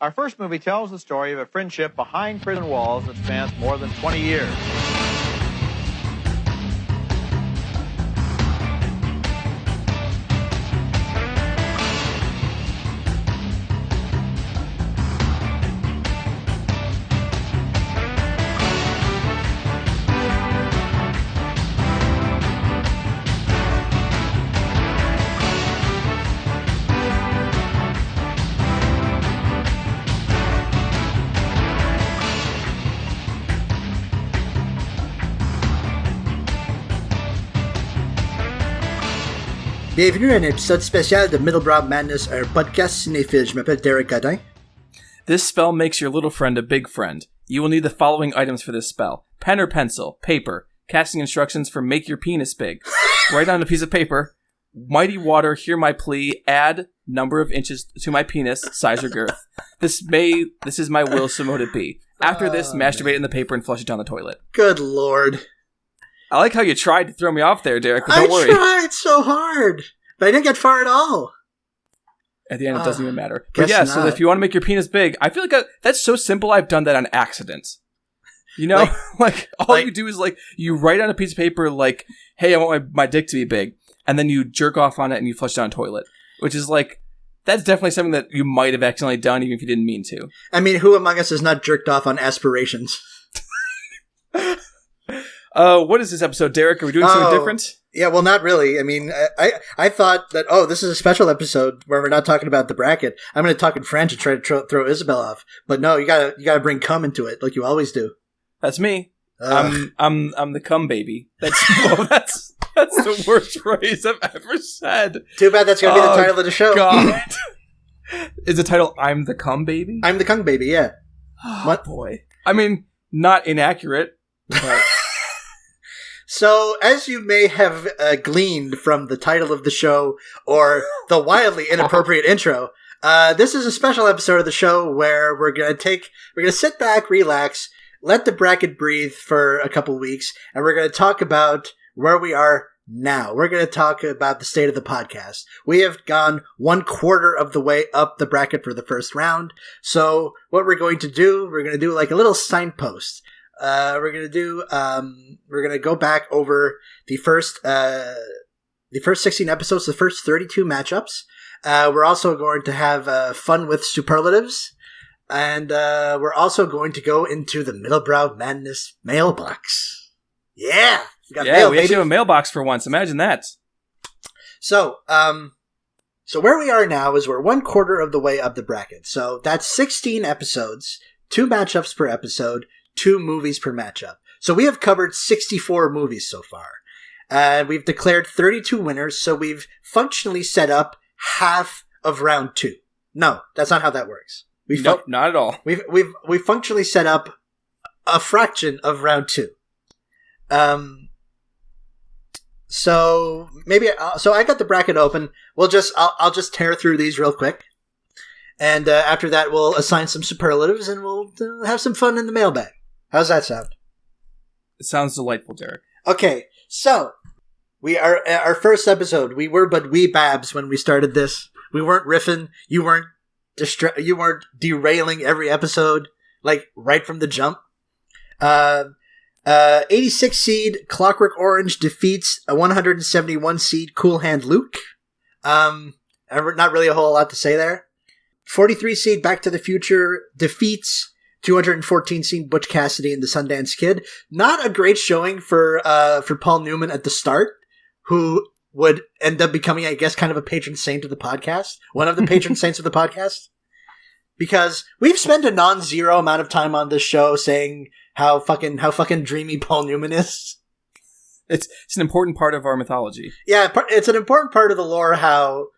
Our first movie tells the story of a friendship behind prison walls that spans more than 20 years. Bienvenue à un épisode spécial de Middlebrowmadness, un podcast cinéphile. Je m'appelle Derek Godin. This spell makes your little friend a big friend. You will need the following items for this spell. Pen or pencil, paper, casting instructions for make your penis big. Write on a piece of paper, mighty water, hear my plea, add number of inches to my penis, size or girth. This is my will, so mote it be. After this, masturbate in the paper and flush it down the toilet. Good lord. I like how you tried to throw me off there, Derek, but don't worry. I tried so hard, but I didn't get far at all. At the end, it doesn't even matter. But yeah, so if you want to make your penis big, I feel like that's so simple, I've done that on accident. You know? Like you do is, you write on a piece of paper, hey, I want my dick to be big, and then you jerk off on it and you flush down a toilet. Which is, that's definitely something that you might have accidentally done, even if you didn't mean to. I mean, who among us has not jerked off on aspirations? What is this episode, Derek? Are we doing something different? Yeah, well, not really. I mean, I thought that, this is a special episode where we're not talking about the bracket. I'm going to talk in French and try to throw Isabel off. But no, you gotta bring cum into it, like you always do. That's me. I'm the Cum Baby. That's the worst phrase I've ever said. Too bad that's going to be the title of the show. God. Is the title I'm the Cum Baby? I'm the Cum Baby, yeah. Oh, what? Boy. I mean, not inaccurate, but... So, as you may have gleaned from the title of the show or the wildly inappropriate intro, this is a special episode of the show where we're gonna sit back, relax, let the bracket breathe for a couple weeks, and we're gonna talk about where we are now. We're gonna talk about the state of the podcast. We have gone 1/4 of the way up the bracket for the first round. So, what we're going to do like a little signpost. We're gonna go back over the first 16 episodes, the first 32 matchups. We're also going to have fun with superlatives, and we're also going to go into the Middlebrow mailbox. Yeah, we actually have a mailbox for once. Imagine that. So where we are now is we're 1/4 of the way up the bracket. So that's 16 episodes, 2 matchups per episode. 2 movies per matchup. So we have covered 64 movies so far. And we've declared 32 winners, so we've functionally set up half of round 2. No, that's not how that works. Nope, not at all. We've functionally set up a fraction of round 2. So I got the bracket open. I'll just tear through these real quick. And after that, we'll assign some superlatives and we'll have some fun in the mailbag. How's that sound? It sounds delightful, Derek. Okay, so we are at our first episode. We were but wee babs when we started this. We weren't riffing. You weren't derailing every episode right from the jump. 86 seed Clockwork Orange defeats a 171 seed Cool Hand Luke. Not really a whole lot to say there. 43 seed Back to the Future defeats 214 seed Butch Cassidy and the Sundance Kid. Not a great showing for Paul Newman at the start, who would end up becoming, I guess, kind of a patron saint of the podcast. One of the patron saints of the podcast. Because we've spent a non-zero amount of time on this show saying how fucking dreamy Paul Newman is. It's an important part of our mythology. Yeah, it's an important part of the lore how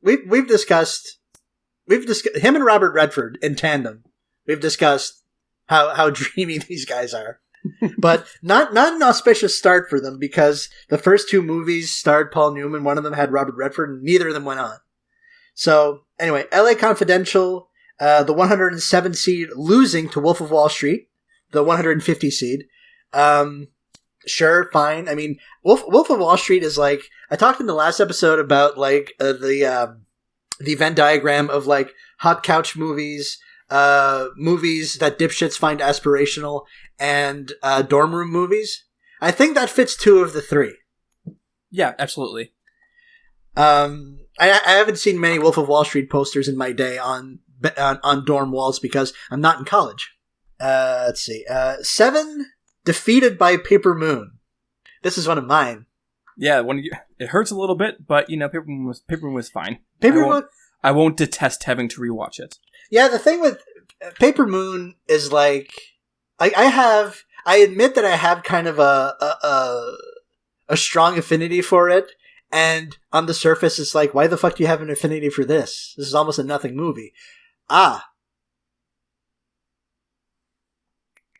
we've discussed him and Robert Redford in tandem. We've discussed how dreamy these guys are. But not an auspicious start for them because the first 2 movies starred Paul Newman. One of them had Robert Redford and neither of them went on. So anyway, LA Confidential, the 107 seed losing to Wolf of Wall Street, the 150 seed. Sure, fine. I mean, Wolf of Wall Street is I talked in the last episode about the the Venn diagram of like hot couch movies, movies that dipshits find aspirational, and dorm room movies. I think that fits 2 of the 3. Yeah, absolutely. I haven't seen many Wolf of Wall Street posters in my day on dorm walls because I'm not in college. Let's see. 7, Defeated by Paper Moon. This is one of mine. Yeah, it hurts a little bit, but Paper Moon was fine. I won't detest having to rewatch it. Yeah, the thing with Paper Moon is like I admit that I have kind of a strong affinity for it, and on the surface it's like, why the fuck do you have an affinity for this? This is almost a nothing movie.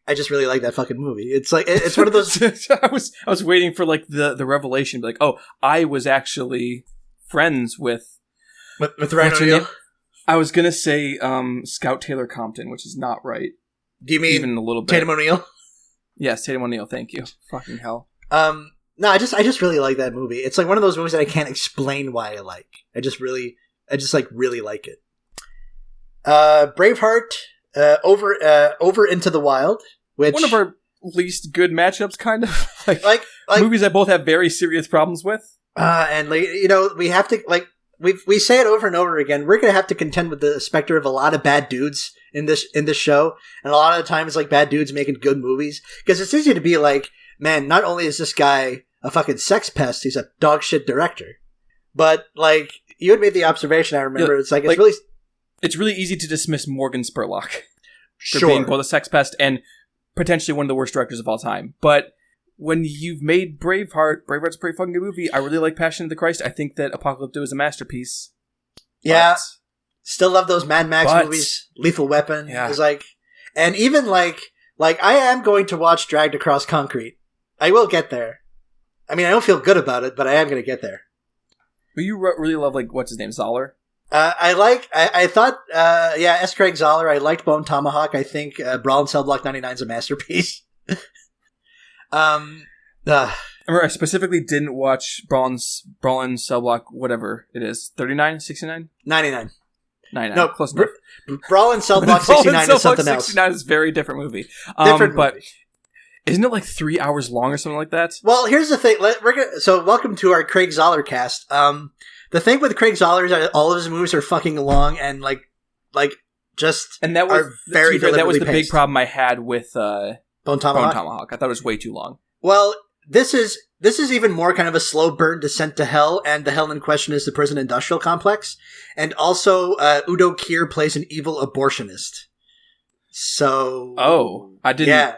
I just really like that fucking movie. It's like it's one of those. I was waiting for like the revelation, like, oh, I was actually friends with Ryan O'Neal. I was gonna say Scout Taylor Compton, which is not right. Do you mean even a little bit? Tatum O'Neal? Yes, Tatum O'Neal. Thank you. Fucking hell. No, I just really like that movie. It's like one of those movies that I can't explain why I like. I just really like it. Braveheart. Over Into the Wild, which one of our least good matchups, kind of like movies that both have very serious problems with. And we have to we say it over and over again. We're gonna have to contend with the specter of a lot of bad dudes in this show, and a lot of the times like bad dudes making good movies, because it's easy to be like, man, not only is this guy a fucking sex pest, he's a dog shit director, but like you had made the observation. I remember it's really easy to dismiss Morgan Spurlock for sure. being both a sex pest and potentially one of the worst directors of all time. But when you've made Braveheart's a pretty fucking good movie. I really like Passion of the Christ. I think that Apocalypto is a masterpiece. Yeah. Still love those Mad Max movies. Lethal Weapon is like... And even like I am going to watch Dragged Across Concrete. I will get there. I mean, I don't feel good about it, but I am going to get there. But you really love, like, what's his name, Zahler? I thought, S. Craig Zahler. I liked Bone Tomahawk. I think Brawl in Cell Block 99 is a masterpiece. I specifically didn't watch Brawl in Cell Block, whatever it is. 39? 69? 99. 99. No, close enough. Brawl in Cell Block 69 is something else. 69 is a very different movie. But isn't it like 3 hours long or something like that? Well, here's the thing. So welcome to our Craig Zahler cast. The thing with Craig Zahler is that all of his movies are fucking long and just and that was very deliberately that was the paced. big problem I had with Bone Tomahawk. I thought it was way too long. Well, this is even more kind of a slow burn descent to hell, and the hell in question is the prison industrial complex. And also, Udo Kier plays an evil abortionist. So, I didn't. Yeah.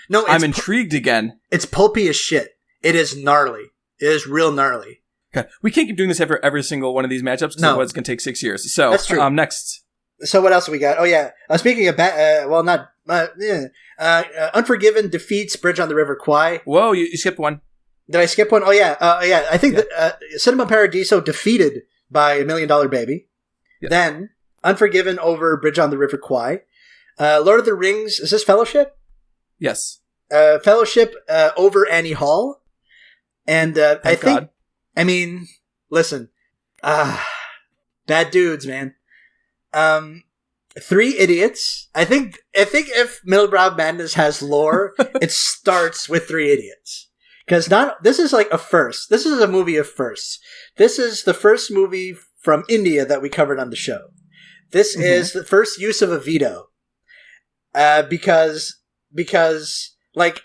No, I'm intrigued again. It's pulpy as shit. It is gnarly. It is real gnarly. Okay. We can't keep doing this every single one of these matchups because otherwise it's going to take 6 years. So, that's true. Next. So what else have we got? Oh, yeah. Speaking of Unforgiven defeats Bridge on the River Kwai. Whoa, you skipped one. Did I skip one? Oh, yeah. I think that Cinema Paradiso defeated by $1 Million Baby. Yeah. Then Unforgiven over Bridge on the River Kwai. Lord of the Rings. Is this Fellowship? Yes. Fellowship over Annie Hall. And I think... God. I mean, listen, bad dudes, man. 3 Idiots. I think if Middlebrow Madness has lore, it starts with 3 Idiots. Because this is like a first. This is a movie of firsts. This is the first movie from India that we covered on the show. This is the first use of a veto. Because like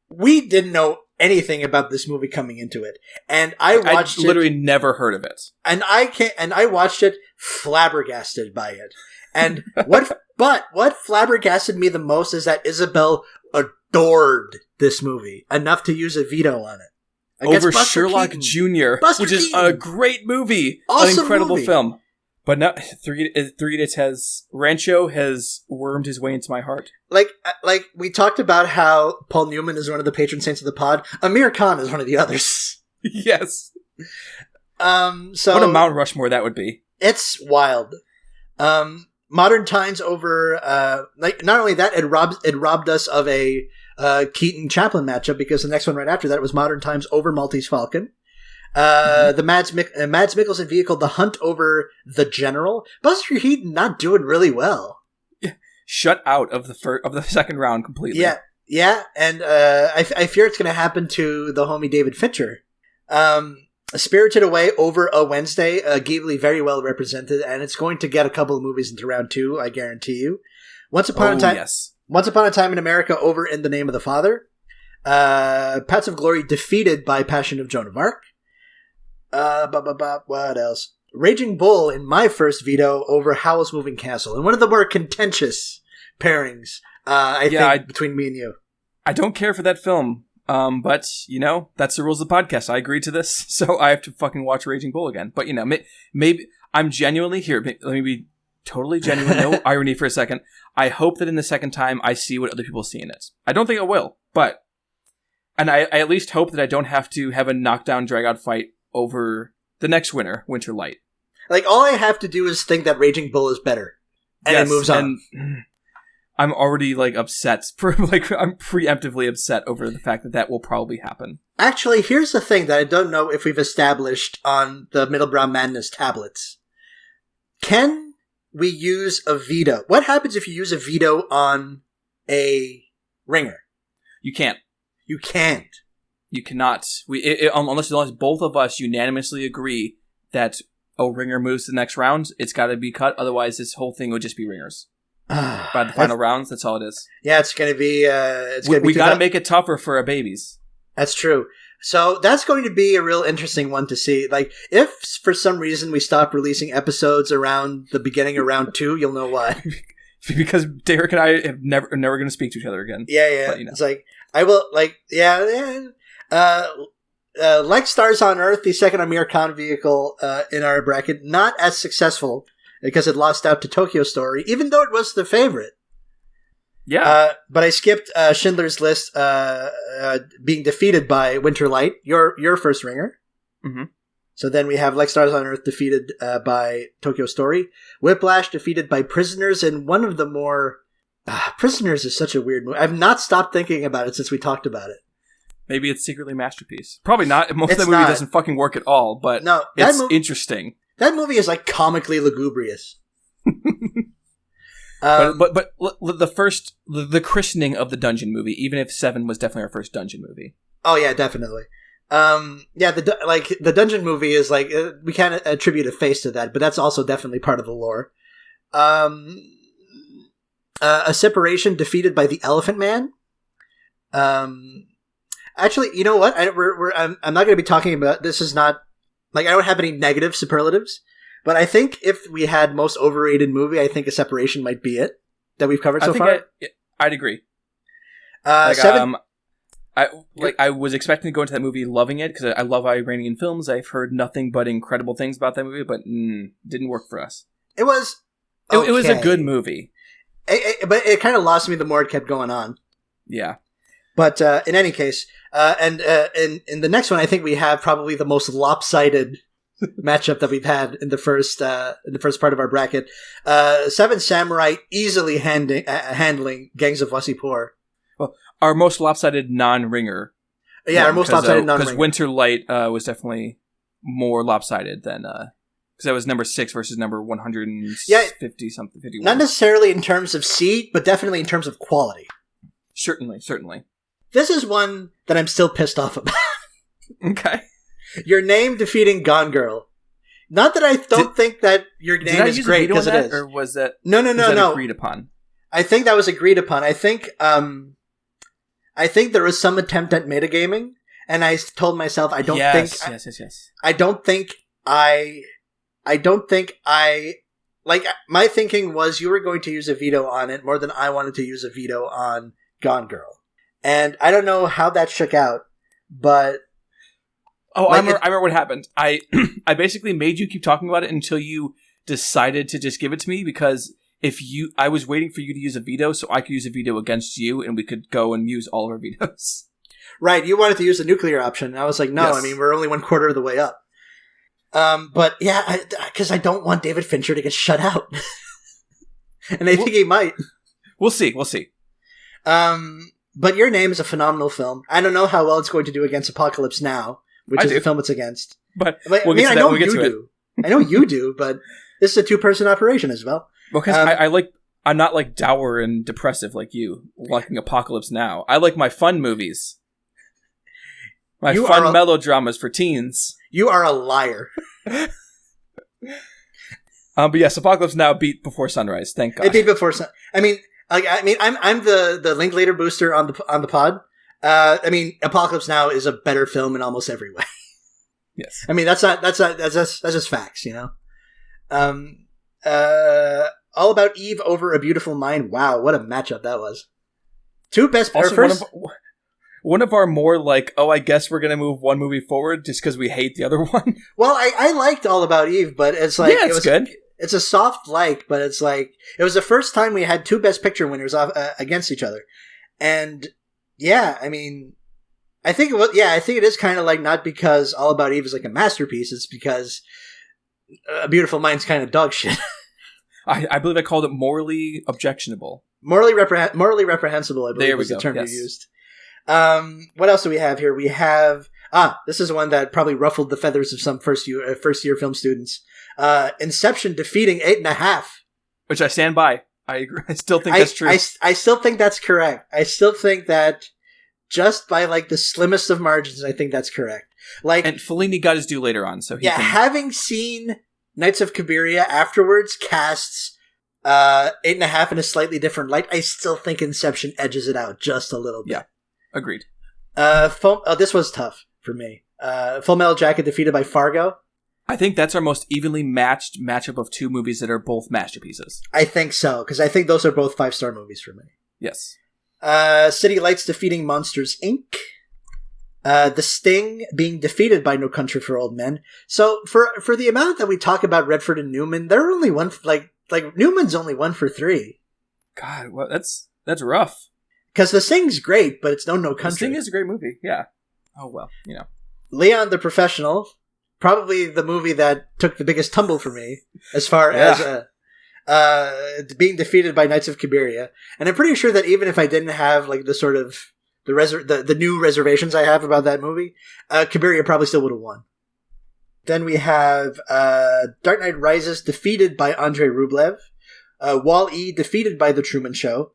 we didn't know anything about this movie coming into it, and I watched literally never heard of it, and I watched it flabbergasted by it. And what flabbergasted me the most is that Isabel adored this movie enough to use a veto on it over Sherlock Jr., which is a great movie, awesome, an incredible movie. Film. But now, Three Idiots Rancho has wormed his way into my heart. Like we talked about how Paul Newman is one of the patron saints of the pod. Amir Khan is one of the others. Yes. So what a Mount Rushmore that would be. It's wild. Modern Times over. Not only that, it robbed us of a Keaton Chaplin matchup, because the next one right after that was Modern Times over Maltese Falcon. The Mads Mikkelsen vehicle, The Hunt Over the General. Buster Keaton not doing really well. Shut out of the second round completely. Yeah, and I fear it's going to happen to the homie David Fincher. Spirited Away over a Wednesday, Ghibli very well represented, and it's going to get a couple of movies into round 2, I guarantee you. Once Upon a Time in America over In the Name of the Father. Paths of Glory defeated by Passion of Joan of Arc. What else? Raging Bull in my first veto over Howl's Moving Castle, and one of the more contentious pairings, I think, between me and you. I don't care for that film. But, that's the rules of the podcast. I agreed to this, so I have to fucking watch Raging Bull again. But, maybe I'm genuinely here. Let me be totally genuine. No irony for a second. I hope that in the second time I see what other people see in it. I don't think I will, and I at least hope that I don't have to have a knockdown, drag-out fight over the next winner, Winter Light. Like, all I have to do is think that Raging Bull is better. And it moves on. I'm already, upset. I'm preemptively upset over the fact that will probably happen. Actually, here's the thing that I don't know if we've established on the Middlebrow Madness tablets. Can we use a veto? What happens if you use a veto on a ringer? You can't. You can't. You cannot. Unless both of us unanimously agree that a ringer moves to the next round, it's got to be cut. Otherwise, this whole thing would just be ringers. By the final rounds, that's all it is. Yeah, it's going to be... we got to make it tougher for our babies. That's true. So that's going to be a real interesting one to see. Like, if for some reason we stop releasing episodes around the beginning of round 2, you'll know why. Because Derek and I are never going to speak to each other again. Yeah. But, It's like, I will, like Stars on Earth, the second Amir Khan vehicle in our bracket, not as successful because it lost out to Tokyo Story, even though it was the favorite. Yeah. But I skipped Schindler's List being defeated by Winter Light, your first ringer. Mm-hmm. So then we have Like Stars on Earth defeated by Tokyo Story. Whiplash defeated by Prisoners, and one of the more... Prisoners is such a weird movie. I've not stopped thinking about it since we talked about it. Maybe it's secretly a masterpiece. Probably not. Most of the movie doesn't fucking work at all, but it's interesting. That movie is comically lugubrious. But the christening of the dungeon movie, even if 7 was definitely our first dungeon movie. Oh yeah, definitely. The dungeon movie is we can't attribute a face to that, but that's also definitely part of the lore. A Separation defeated by the Elephant Man. Actually, you know what? I'm not going to be talking about... This is not... I don't have any negative superlatives, but I think if we had most overrated movie, I think A Separation might be it that we've covered so far. I'd agree. 7... I was expecting to go into that movie loving it, because I love Iranian films. I've heard nothing but incredible things about that movie, but didn't work for us. It was... Okay. It was a good movie. But it kind of lost me the more it kept going on. Yeah. But in any case, in the next one, I think we have probably the most lopsided matchup that we've had in the first part of our bracket. 7 Samurai easily handling Gangs of Wasseypur. Well, our most lopsided non-ringer. Yeah, our most lopsided non-ringer. Because Winter Light was definitely more lopsided than... Because that was number 6 versus number 150 something, 51. Not necessarily in terms of seed, but definitely in terms of quality. Certainly. This is one that I'm still pissed off about. Okay. Your Name defeating Gone Girl. Not that I don't think that Your Name is great, because it is. Or was that... No. agreed upon? I think that was agreed upon. I think there was some attempt at metagaming, and I told myself I don't think my thinking was you were going to use a veto on it more than I wanted to use a veto on Gone Girl. And I don't know how that shook out, but... Oh, I remember what happened. I basically made you keep talking about it until you decided to just give it to me, because I was waiting for you to use a veto so I could use a veto against you and we could go and use all of our vetoes. Right, you wanted to use the nuclear option, and I was like, no, yes. I mean, we're only 1/4 of the way up. But yeah, because I don't want David Fincher to get shut out. And I think he might. We'll see. But Your Name is a phenomenal film. I don't know how well it's going to do against Apocalypse Now, which is the film it's against. But we'll get to that. We'll get to it. I know you do, but this is a 2-person operation as well. Because I'm not like dour and depressive like you, liking Apocalypse Now. I like my fun movies. My fun melodramas for teens. You are a liar. But yes, Apocalypse Now beat Before Sunrise. Thank God. It beat Before Sunrise. I'm the Linklater booster on the pod. Apocalypse Now is a better film in almost every way. Yes. That's just facts, you know. All About Eve over A Beautiful Mind. Wow, what a matchup that was. Two best. Also, one of our more like, I guess we're gonna move one movie forward just because we hate the other one. Well, I liked All About Eve, but it's like it's good. It's a soft like, but it's like it was the first time we had 2 Best Picture winners against each other, and yeah, I think it is kind of like not because All About Eve is like a masterpiece. It's because A Beautiful Mind's kind of dog shit. I believe I called it morally objectionable. Morally reprehensible, I believe was the term you used. What else do we have here? We have this is one that probably ruffled the feathers of some first year film students. Inception defeating 8.5, which I stand by. I agree. I still think that's true. I still think that's correct. I still think that just by like the slimmest of margins, I think that's correct. Like, and Fellini got his due later on, so having seen Knights of Cabiria afterwards casts 8.5 in a slightly different light, I still think Inception edges it out just a little bit. Yeah, agreed. This was tough for me. Full Metal Jacket defeated by Fargo. I think that's our most evenly matched matchup of 2 movies that are both masterpieces. I think so, because I think those are both 5-star movies for me. Yes. City Lights defeating Monsters, Inc. The Sting being defeated by No Country for Old Men. So for the amount that we talk about Redford and Newman, they're only one like Newman's only 1 for 3. God, well, that's rough. Because The Sting's great, but it's No Country. The Sting is a great movie. Yeah. Oh well, you know. Leon the Professional, probably the movie that took the biggest tumble for me as far as being defeated by Knights of Cabiria. And I'm pretty sure that even if I didn't have like the sort of the new reservations I have about that movie, Cabiria probably still would have won. Then we have Dark Knight Rises defeated by Andrei Rublev, Wall-E defeated by The Truman Show,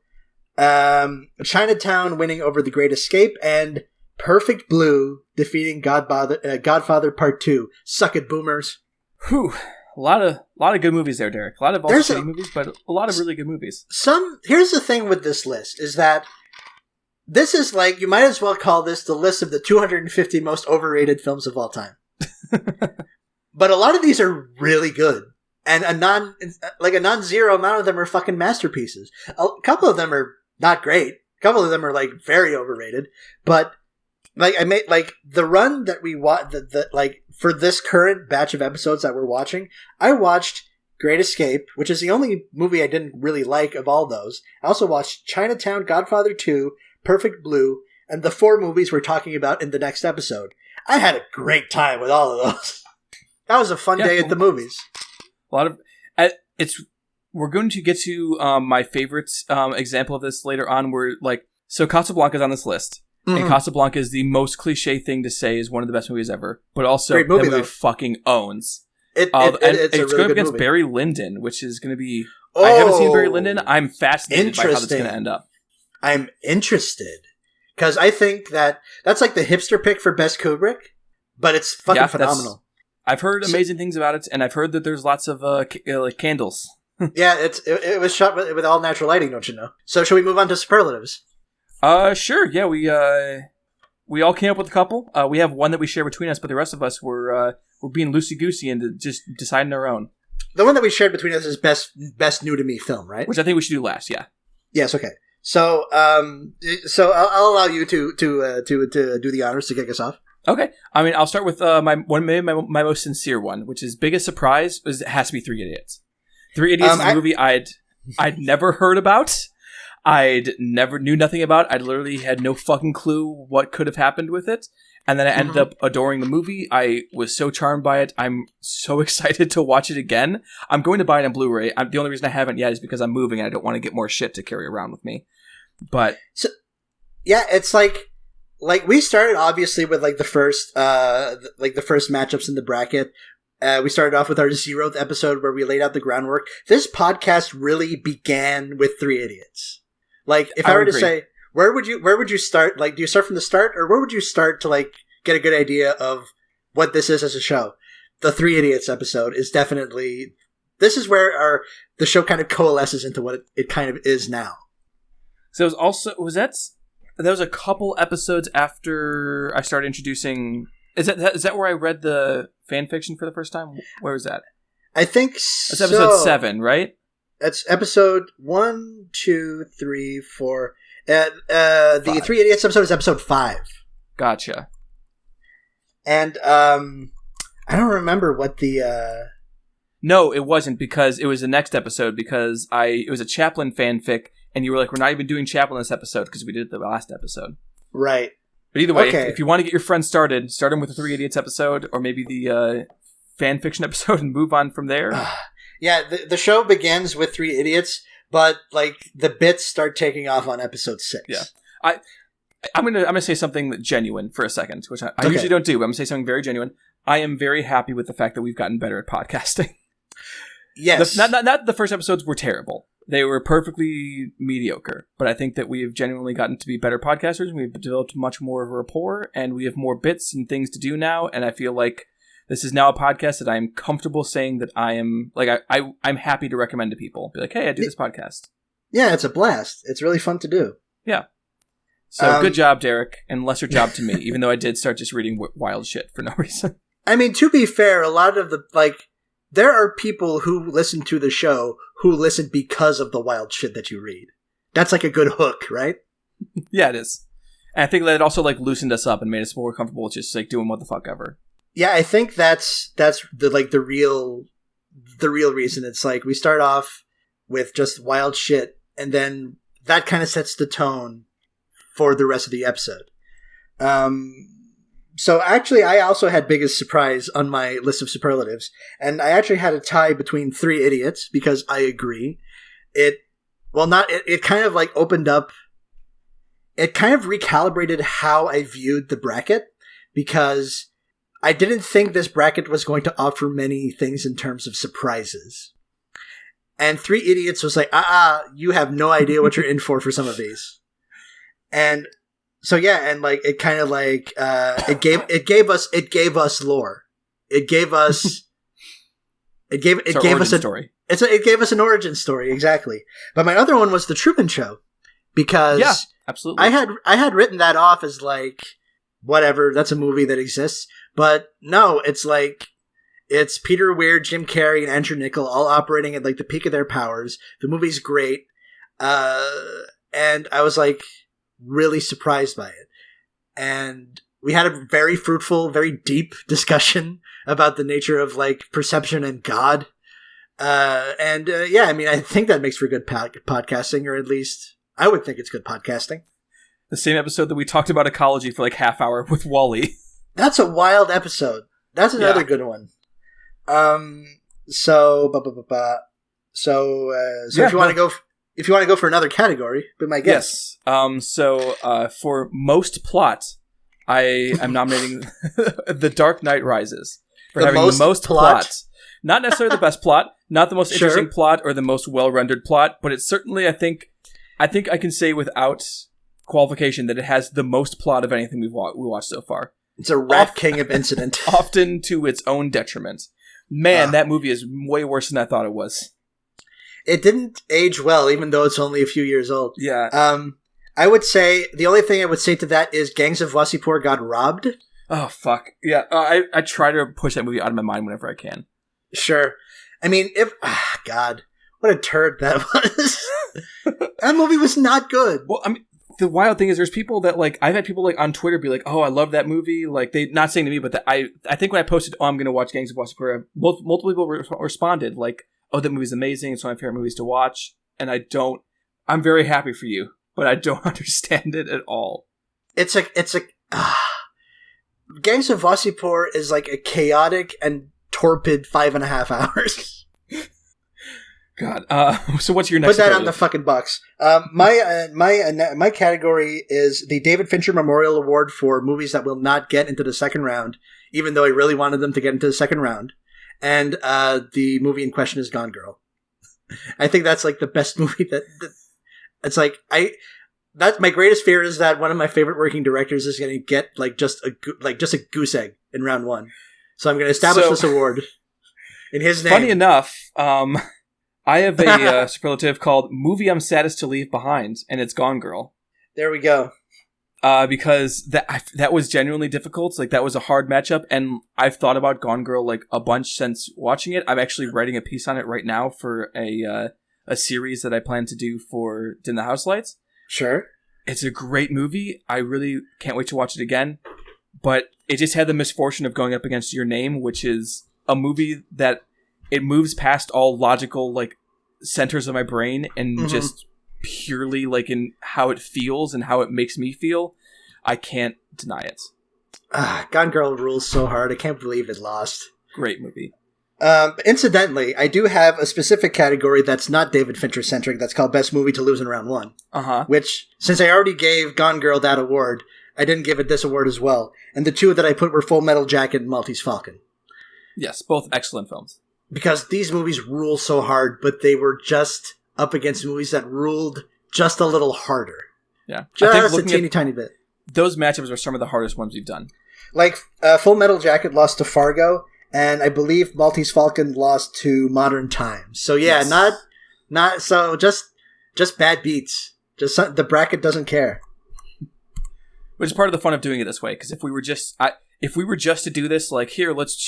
Chinatown winning over The Great Escape, and Perfect Blue defeating Godfather Part 2. Suck it, boomers. Whew. A lot of good movies there, Derek. A lot of also shitty movies, but a lot of really good movies. Here's the thing with this list, is that this is like, you might as well call this the list of the 250 most overrated films of all time. But a lot of these are really good. And a non-zero amount of them are fucking masterpieces. A couple of them are not great. A couple of them are like very overrated. But like I made like the run that we watch like for this current batch of episodes that we're watching, I watched Great Escape, which is the only movie I didn't really like of all those. I also watched Chinatown, Godfather 2, Perfect Blue, and the 4 movies we're talking about in the next episode. I had a great time with all of those. That was a fun day at the movies. A lot of we're going to get to my favorite example of this later on. Where so Casablanca's on this list, and Casablanca is the most cliche thing to say is one of the best movies ever, but also great movie, that movie fucking owns. It's going up against Barry Lyndon, which is going to be. I haven't seen Barry Lyndon. I'm fascinated by how that's going to end up. I'm interested because I think that's like the hipster pick for best Kubrick, but it's fucking phenomenal. I've heard amazing things about it, and I've heard that there's lots of candles. Yeah, it was shot with all natural lighting, don't you know? So, shall we move on to superlatives? Sure. Yeah, we all came up with a couple. We have one that we share between us, but the rest of us were being loosey goosey and just deciding our own. The one that we shared between us is best new to me film, right? Which I think we should do last. Yeah. Yes. Okay. So I'll allow you to do the honors to kick us off. Okay. I mean, I'll start with my most sincere one, which is biggest surprise it has to be 3 Idiots. 3 Idiots is a movie I'd never heard about. I'd never knew nothing about. I literally had no fucking clue what could have happened with it. And then I ended up adoring the movie. I was so charmed by it. I'm so excited to watch it again. I'm going to buy it on Blu-ray. The only reason I haven't yet is because I'm moving and I don't want to get more shit to carry around with me. But so, yeah, it's like like we started obviously with like the first matchups in the bracket. We started off with our 0th episode where we laid out the groundwork. This podcast really began with Three Idiots. Like, if I were to say, where would you start? Like, do you start from the start, or where would you start to like get a good idea of what this is as a show? The Three Idiots episode is definitely, this is where the show kind of coalesces into what it kind of is now. So it was also, that was a couple episodes after I started introducing, is that where I read the fan fiction for the first time? Where was that? I think that's episode 7, right? That's episode 1, 2, 3, 4. The Three Idiots episode is episode 5. Gotcha. And I don't remember what the. No, it wasn't, because it was the next episode, because it was a Chaplin fanfic, and you were like, we're not even doing Chaplin this episode because we did it the last episode. Right. But either way, if you want to get your friends started, start them with the Three Idiots episode, or maybe the fan fiction episode, and move on from there. Yeah, the show begins with Three Idiots, but like the bits start taking off on episode 6. Yeah, I'm gonna say something genuine for a second, which I usually don't do, but I'm gonna say something very genuine. I am very happy with the fact that we've gotten better at podcasting. Yes, not the first episodes were terrible; they were perfectly mediocre. But I think that we have genuinely gotten to be better podcasters, and we've developed much more of a rapport, and we have more bits and things to do now. And I feel like this is now a podcast that I'm comfortable saying that I am, like, I'm happy to recommend to people. Be like, hey, I do this podcast. Yeah, it's a blast. It's really fun to do. Yeah. So good job, Derek, and lesser job to me, even though I did start just reading wild shit for no reason. I mean, to be fair, a lot of the, like, there are people who listen to the show who listen because of the wild shit that you read. That's like a good hook, right? Yeah, it is. And I think that it also, like, loosened us up and made us more comfortable with just, like, doing what the fuck ever. Yeah, I think that's the real reason. It's like we start off with just wild shit, and then that kind of sets the tone for the rest of the episode. So actually, I also had biggest surprise on my list of superlatives, and I actually had a tie between Three Idiots because I agree. It kind of like opened up. It kind of recalibrated how I viewed the bracket, because I didn't think this bracket was going to offer many things in terms of surprises. And Three Idiots was like, you have no idea what you're in for some of these. And so yeah, and like it kind of like it gave us lore. It gave us a story. It gave us an origin story, exactly. But my other one was the Truman Show, because yeah, absolutely. I had written that off as like, whatever, that's a movie that exists. But no, it's like, it's Peter Weir, Jim Carrey, and Andrew Niccol all operating at like the peak of their powers. The movie's great. And I was like really surprised by it. And we had a very fruitful, very deep discussion about the nature of like perception and God. Yeah, I mean, I think that makes for good podcasting, or at least I would think it's good podcasting. The same episode that we talked about ecology for like half hour with Wally. That's a wild episode. That's another good one. So if you want to go for another category, be my guess. Yes. So for most plot, I am nominating The Dark Knight Rises for having the most plot. Not necessarily the best plot, not the most interesting plot or the most well-rendered plot, but it's certainly, I think I can say without qualification that it has the most plot of anything we watched so far. It's a Rat King of incident. Often to its own detriment. Man, that movie is way worse than I thought it was. It didn't age well, even though it's only a few years old. Yeah. I would say, the only thing I would say to that is Gangs of Wasseypur got robbed. Oh, fuck. Yeah, I try to push that movie out of my mind whenever I can. Sure. I mean, God, what a turd that was. That movie was not good. Well, I mean, the wild thing is there's people that, like, I've had people, like, on Twitter be like, oh, I love that movie. Like, they, not saying to me, but I think when I posted, oh, I'm going to watch Gangs of Wasseypur, multiple people responded, like, oh, that movie's amazing. It's one of my favorite movies to watch. And I'm very happy for you, but I don't understand it at all. Gangs of Wasseypur is like a chaotic and torpid 5.5 hours. God. So what's your next? Put that on the fucking box. My category is the David Fincher Memorial Award for movies that will not get into the second round, even though I really wanted them to get into the second round. And the movie in question is Gone Girl. I think that's like the best movie that it's like that's my greatest fear is that one of my favorite working directors is going to get just a goose egg in round one. So I'm going to establish this award in his name. Funny enough, I have a superlative called "Movie I'm Saddest to Leave Behind," and it's Gone Girl. There we go. Because that was genuinely difficult. Like, that was a hard matchup, and I've thought about Gone Girl like a bunch since watching it. I'm actually writing a piece on it right now for a series that I plan to do for Dim the House Lights. Sure. It's a great movie. I really can't wait to watch it again. But it just had the misfortune of going up against Your Name, which is a movie that it moves past all logical like centers of my brain and just purely like in how it feels and how it makes me feel. I can't deny it. Gone Girl rules so hard. I can't believe it lost. Great movie. Incidentally, I do have a specific category that's not David Fincher centric. That's called Best Movie to Lose in Round 1. Which, since I already gave Gone Girl that award, I didn't give it this award as well. And the two that I put were Full Metal Jacket and Maltese Falcon. Yes, both excellent films. Because these movies rule so hard, but they were just up against movies that ruled just a little harder. Yeah. Just a teeny tiny bit. Those matchups are some of the hardest ones we've done. Like, Full Metal Jacket lost to Fargo, and I believe Maltese Falcon lost to Modern Times. So yeah, yes. not so just bad beats. Just the bracket doesn't care. Which is part of the fun of doing it this way, because if we were just to do this, like, here, let's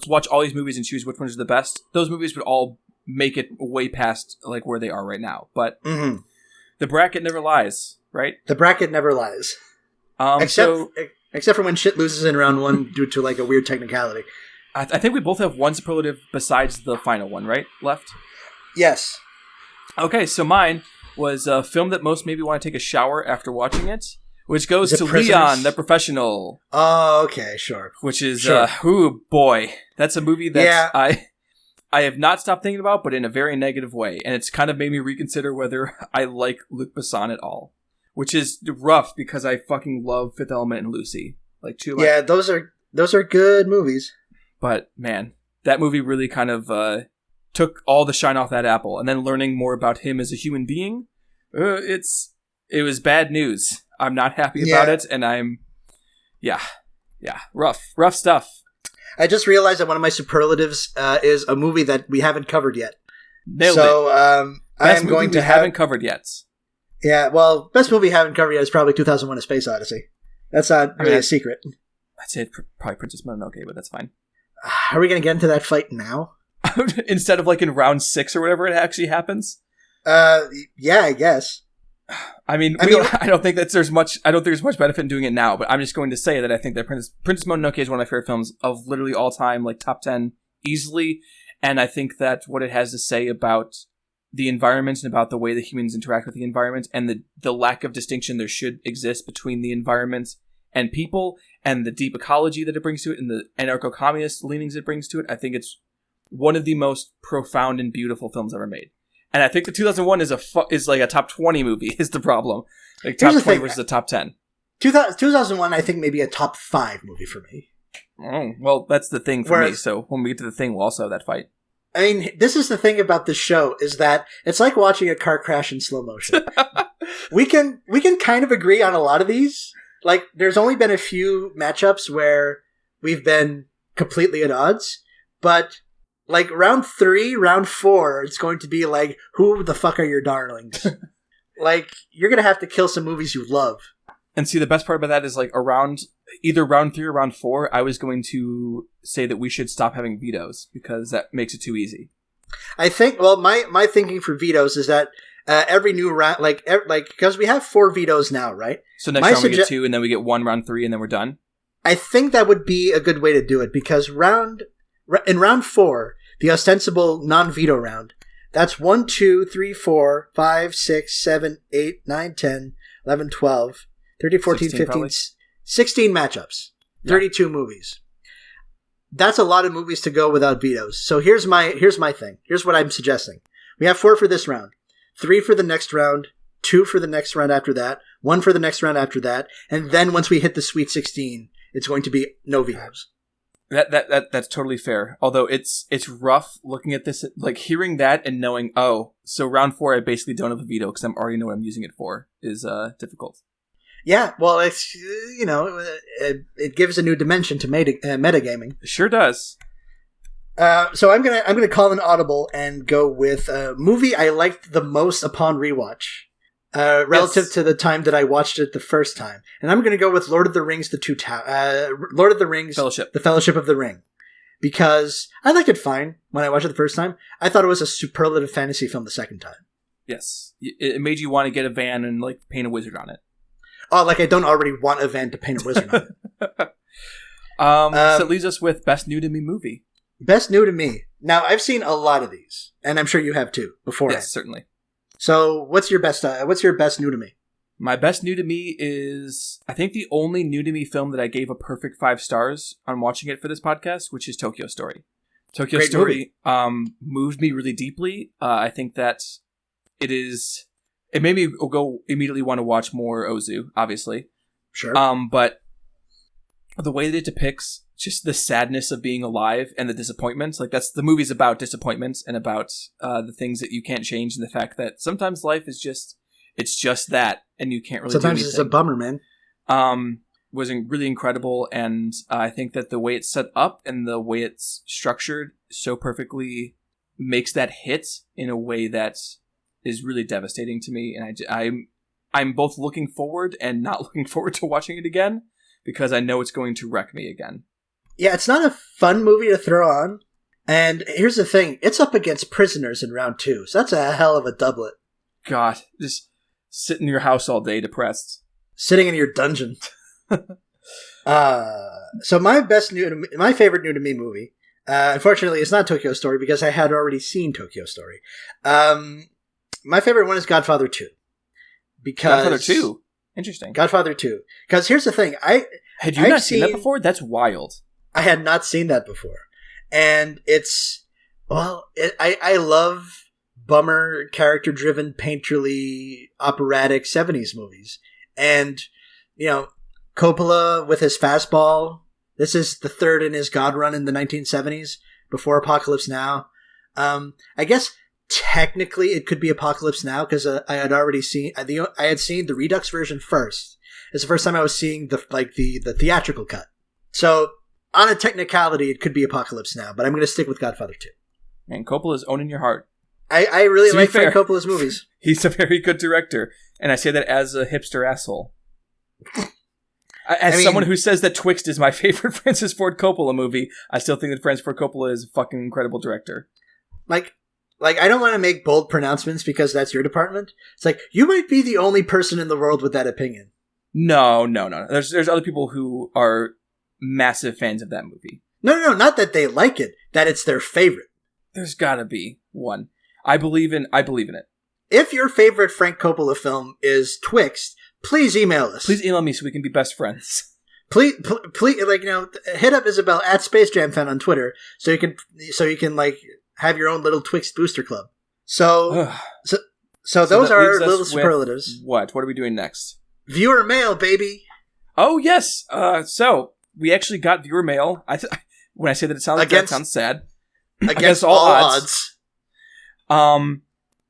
watch all these movies and choose which ones are the best, those movies would all make it way past like where they are right now. But the bracket never lies, right? The bracket never lies. Except for when shit loses in round one due to like a weird technicality. I think we both have one superlative besides the final one, right? Left? Yes. Okay, so mine was a film that most made me want to take a shower after watching it, which goes to Prisoners? Leon, the Professional. Oh, okay, sure. Which is, ooh, boy. That's a movie that I have not stopped thinking about, but in a very negative way. And it's kind of made me reconsider whether I like Luc Besson at all. Which is rough, because I fucking love Fifth Element and Lucy. Yeah, those are good movies. But, man, that movie really kind of took all the shine off that apple. And then learning more about him as a human being, it was bad news. I'm not happy about it, and I'm... Yeah, rough stuff. I just realized that one of my superlatives is a movie that we haven't covered yet. Nailed it. I'm going to haven't covered yet. Yeah, well, best movie we haven't covered yet is probably 2001: A Space Odyssey. That's not really a secret. I'd say probably Princess Mononoke, but that's fine. Are we going to get into that fight now? Instead of like in round 6 or whatever it actually happens? Yeah, I guess. I don't think there's much benefit in doing it now, but I'm just going to say that I think that Princess Mononoke is one of my favorite films of literally all time, like top 10 easily, and I think that what it has to say about the environment and about the way the humans interact with the environment and the lack of distinction there should exist between the environment and people and the deep ecology that it brings to it and the anarcho-communist leanings it brings to it, I think it's one of the most profound and beautiful films ever made. And I think the 2001 is like a top 20 movie is the problem. Like top 20 versus the top 10. 2001, I think, maybe a top 5 movie for me. Oh, well, that's the thing for me. So when we get to the thing, we'll also have that fight. I mean, this is the thing about this show, is that it's like watching a car crash in slow motion. we can kind of agree on a lot of these. Like, there's only been a few matchups where we've been completely at odds, but like round 3, round 4, it's going to be like, who the fuck are your darlings? Like, you're going to have to kill some movies you love. And see, the best part about that is like around either round 3 or round 4, I was going to say that we should stop having vetoes because that makes it too easy. I think, well, my thinking for vetoes is that every new round, because we have 4 vetoes now, right? So next round we get 2, and then we get 1 round 3, and then we're done? I think that would be a good way to do it, because in round 4, the ostensible non-veto round, that's 1, 2, 3, 4, 5, 6, 7, 8, 9, 10, 11, 12, 13, 14, 15, probably. 16 matchups, 32 movies. That's a lot of movies to go without vetoes. So here's my thing. Here's what I'm suggesting. We have 4 for this round. 3 for the next round. 2 for the next round after that. 1 for the next round after that. And then once we hit the Sweet 16, it's going to be no vetoes. That's totally fair. Although it's rough looking at this, like hearing that and knowing, oh, so round 4 I basically don't have a veto because I already know what I'm using it for is difficult. Yeah, well, it's it gives a new dimension to metagaming. It sure does. So I'm gonna call an audible and go with a movie I liked the most upon rewatch, relative to the time that I watched it the first time, and I'm gonna go with Lord of the Rings: Lord of the Rings, Fellowship. The Fellowship of the Ring, because I liked it fine when I watched it the first time. I thought it was a superlative fantasy film the second time. Yes, it made you want to get a van and like paint a wizard on it. Oh, like I don't already want a van to paint a wizard on it. So that leaves us with Best New to Me movie. Best new to me. Now, I've seen a lot of these, and I'm sure you have too, beforehand. Yes, certainly. So, what's your best new to me? My best new to me is, I think, the only new to me film that I gave a perfect 5 stars on watching it for this podcast, which is Tokyo Story. Tokyo Great Story moved me really deeply. I think that it made me go immediately want to watch more Ozu, obviously. Sure. But the way that it depicts just the sadness of being alive and the disappointments, like the movie's about disappointments and about the things that you can't change, and the fact that sometimes life is just that, and you can't really sometimes do anything. It's a bummer, man. Was really incredible, and I think that the way it's set up and the way it's structured so perfectly makes that hit in a way that is really devastating to me, and I'm both looking forward and not looking forward to watching it again, because I know it's going to wreck me again. Yeah, it's not a fun movie to throw on. And here's the thing. It's up against Prisoners in round 2. So that's a hell of a doublet. God, just sit in your house all day depressed. Sitting in your dungeon. So my favorite new to me movie, unfortunately it's not Tokyo Story because I had already seen Tokyo Story. My favorite one is Godfather 2. Godfather 2? Interesting. Godfather 2. Because here's the thing. Had you not seen that before? That's wild. I had not seen that before. And it's, I love bummer, character-driven, painterly, operatic 70s movies. And, Coppola with his fastball, this is the third in his God run in the 1970s, before Apocalypse Now. I guess technically it could be Apocalypse Now, because I had already seen, I had seen the Redux version first. It's the first time I was seeing the theatrical cut. So, on a technicality, it could be Apocalypse Now, but I'm going to stick with Godfather 2. And Coppola's owning your heart. I really like Frank Coppola's movies. He's a very good director, and I say that as a hipster asshole. Someone who says that Twixt is my favorite Francis Ford Coppola movie, I still think that Francis Ford Coppola is a fucking incredible director. Like I don't want to make bold pronouncements because that's your department. It's like, you might be the only person in the world with that opinion. No. There's other people who are massive fans of that movie. No, not that they like it, that it's their favorite. There's gotta be one. I believe in it. If your favorite Frank Coppola film is Twixt, please email us. Please email me so we can be best friends. Please, hit up Isabel at Space Jam Fan on Twitter so you can have your own little Twixt booster club. So those are little superlatives. What are we doing next? Viewer mail, baby. Oh yes. So we actually got viewer mail. When I say that it sounds sad. Against all odds.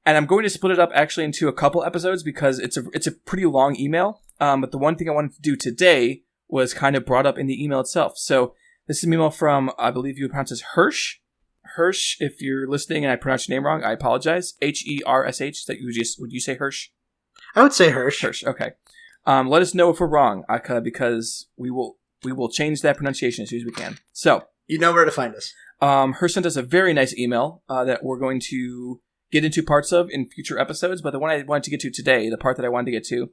And I'm going to split it up actually into a couple episodes because it's a pretty long email. But the one thing I wanted to do today was kind of brought up in the email itself. So this is an email from, I believe you would pronounce it Hirsch. Hirsch, if you're listening and I pronounce your name wrong, I apologize. Hersh. Would you say Hirsch? I would say Hirsch. Hirsch. Okay. Let us know if we're wrong, because we will change that pronunciation as soon as we can. So you know where to find us. Hirsch sent us a very nice email that we're going to get into parts of in future episodes, but the one I wanted to get to today, the part that I wanted to get to,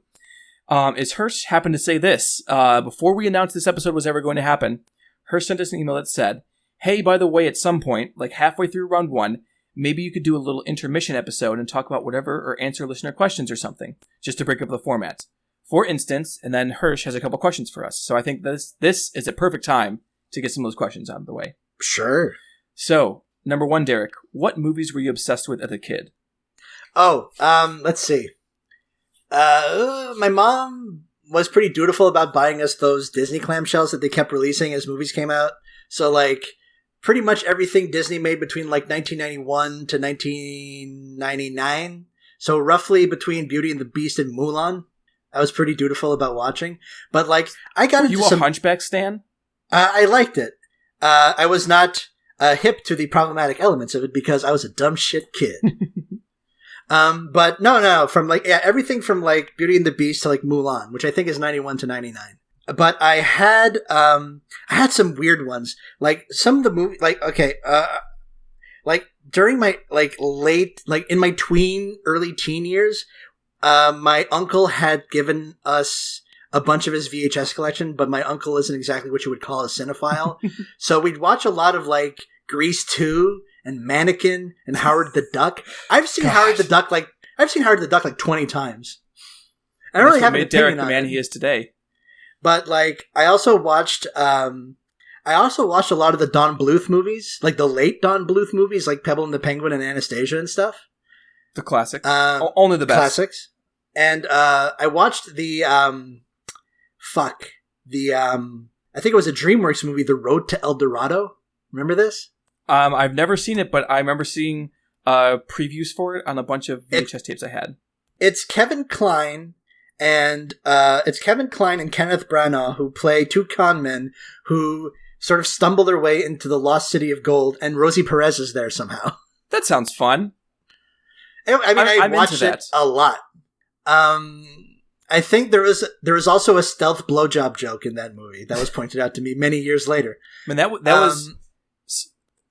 is Hirsch happened to say this. Before we announced this episode was ever going to happen, Hirsch sent us an email that said, hey, by the way, at some point, like halfway through round 1, maybe you could do a little intermission episode and talk about whatever or answer listener questions or something, just to break up the format. For instance, and then Hirsch has a couple questions for us. So I think this is a perfect time to get some of those questions out of the way. Sure. So, number 1, Derek, what movies were you obsessed with as a kid? Let's see. My mom was pretty dutiful about buying us those Disney clamshells that they kept releasing as movies came out. So, like, pretty much everything Disney made between, like, 1991 to 1999. So, roughly between Beauty and the Beast and Mulan, I was pretty dutiful about watching. But, like, I got into some... You a Hunchback stan? I liked it. I was not hip to the problematic elements of it because I was a dumb shit kid. But no, from like, yeah, everything from like Beauty and the Beast to like Mulan, which I think is 91 to 99. But I had some weird ones. Like some of the movie, like, okay, like during my like late, like in my early teen years, my uncle had given us a bunch of his VHS collection, but my uncle isn't exactly what you would call a cinephile. So we'd watch a lot of like Grease 2 and Mannequin and Howard the Duck. I've seen Howard the Duck like 20 times. I don't really have an opinion Derek the on man it. He is today. But like I also watched a lot of the Don Bluth movies, like the late Don Bluth movies, like Pebble and the Penguin and Anastasia and stuff. The classics. Only the best. Classics. And I watched the I think it was a DreamWorks movie, The Road to El Dorado. Remember this? I've never seen it, but I remember seeing previews for it on a bunch of VHS tapes I had. It's Kevin Kline and Kenneth Branagh who play two con men who sort of stumble their way into the lost city of gold, and Rosie Perez is there somehow. That sounds fun. I watched it a lot. I think there was also a stealth blowjob joke in that movie that was pointed out to me many years later. I mean, that was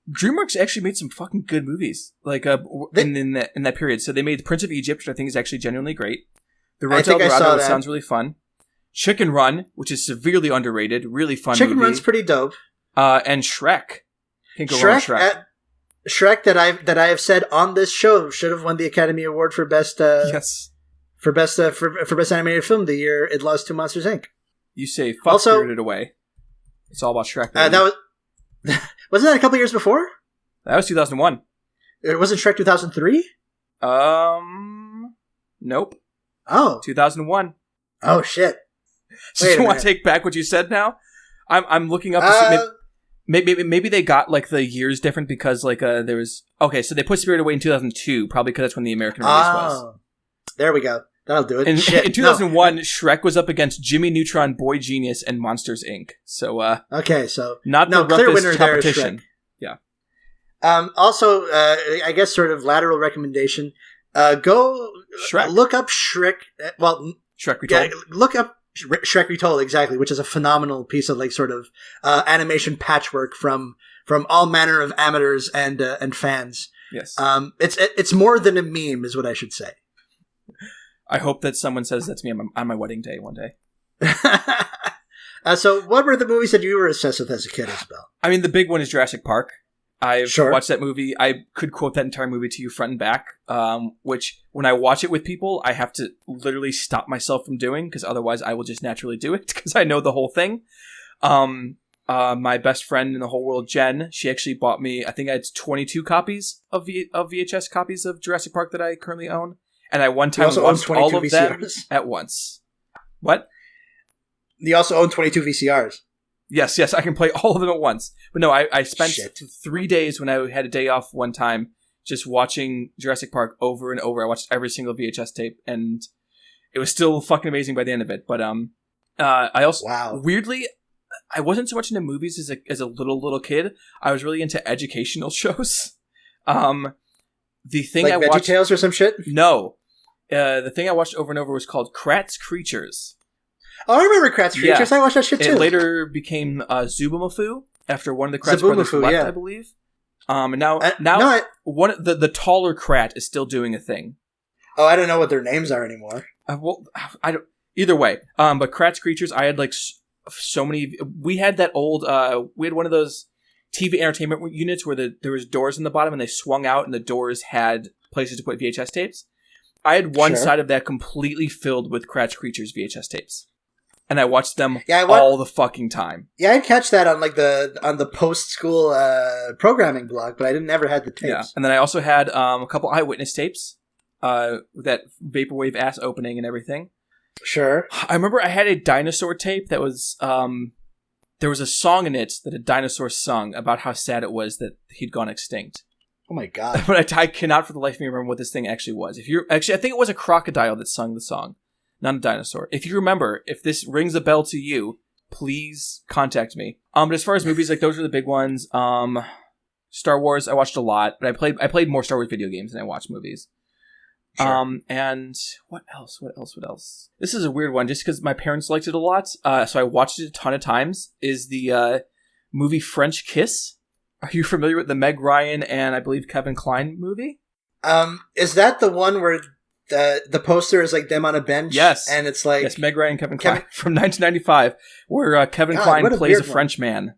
DreamWorks actually made some fucking good movies, like in that period. So they made The Prince of Egypt, which I think is actually genuinely great. The Road to El Dorado sounds really fun. Chicken Run, which is severely underrated, really fun. Chicken Run's pretty dope. And Shrek. Can't go wrong with Shrek. Shrek that I have said on this show should have won the Academy Award for best. Yes. For best animated film the year it lost to Monsters Inc. You say fuck also, Spirited Away. It's all about Shrek. That was wasn't that a couple years before? That was 2001. It wasn't Shrek 2003? Nope. Oh. 2001. Oh shit. So you want to take back what you said now? I'm looking up to see maybe they got like the years different because like there was so they put Spirited Away in 2002 probably because that's when the American release was. There we go. That'll do it. In 2001, Shrek was up against Jimmy Neutron, Boy Genius, and Monsters Inc. So not the clear winner roughest competition. Yeah. Also, I guess sort of lateral recommendation. Go Shrek. Look up Shrek. Well, Shrek Retold. Yeah, look up Shrek Retold, exactly, which is a phenomenal piece of like sort of animation patchwork from all manner of amateurs and fans. Yes. It's more than a meme, is what I should say. I hope that someone says that to me on my wedding day one day. So what were the movies that you were obsessed with as a kid, Isabel? I mean, the big one is Jurassic Park. I've watched that movie. I could quote that entire movie to you front and back, which when I watch it with people, I have to literally stop myself from doing because otherwise I will just naturally do it because I know the whole thing. My best friend in the whole world, Jen, she actually bought me, I think I had 22 copies of VHS copies of Jurassic Park that I currently own. And I one time watched all of them at once. What? You also own 22 VCRs. Yes, I can play all of them at once. But no, I spent 3 days when I had a day off one time just watching Jurassic Park over and over. I watched every single VHS tape, and it was still fucking amazing by the end of it. But I also weirdly, I wasn't so much into movies as a little kid. I was really into educational shows. The thing like I watched, VeggieTales or some shit? No, the thing I watched over and over was called Kratts Creatures. Oh, I remember Kratts Creatures. Yeah. I watched that shit too. It later became Zubumafu after one of the Kratts brothers left, I believe. And now the taller Krat is still doing a thing. Oh, I don't know what their names are anymore. I don't. Either way, but Kratts Creatures, I had like so many. We had that old. We had one of those TV entertainment units where there was doors in the bottom and they swung out and the doors had places to put VHS tapes. I had one side of that completely filled with Kratts Creatures VHS tapes. And I watched them all the fucking time. Yeah, I'd catch that on like on the post-school programming blog, but I never had the tapes. Yeah. And then I also had a couple Eyewitness tapes. that vaporwave ass opening and everything. Sure. I remember I had a dinosaur tape that was there was a song in it that a dinosaur sung about how sad it was that he'd gone extinct. Oh my god! But I cannot for the life of me remember what this thing actually was. I think it was a crocodile that sung the song, not a dinosaur. If you remember, if this rings a bell to you, please contact me. But as far as movies, like those are the big ones. Star Wars, I watched a lot, but I played more Star Wars video games than I watched movies. Sure. And what else? This is a weird one, just because my parents liked it a lot, so I watched it a ton of times. Is the movie French Kiss? Are you familiar with the Meg Ryan and I believe Kevin Kline movie? Is that the one where the poster is like them on a bench? Yes, and it's like Meg Ryan and Kevin Kline from 1995, where Kevin Kline plays a French man.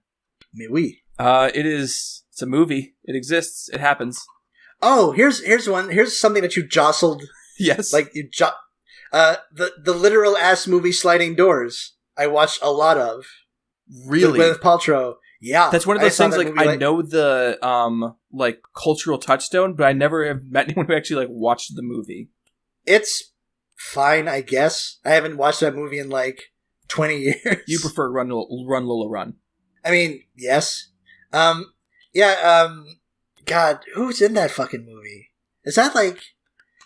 Mais oui. It's a movie. It exists. It happens. Oh, here's one. Here's something that you jostled. Yes, like you the literal ass movie Sliding Doors. I watched a lot of. Really, with Paltrow. Yeah, that's one of those things. Like I know the like cultural touchstone, but I never have met anyone who actually like watched the movie. It's fine, I guess. I haven't watched that movie in like 20 years. You prefer Run Lola Run? I mean, yes. God, who's in that fucking movie? Is that like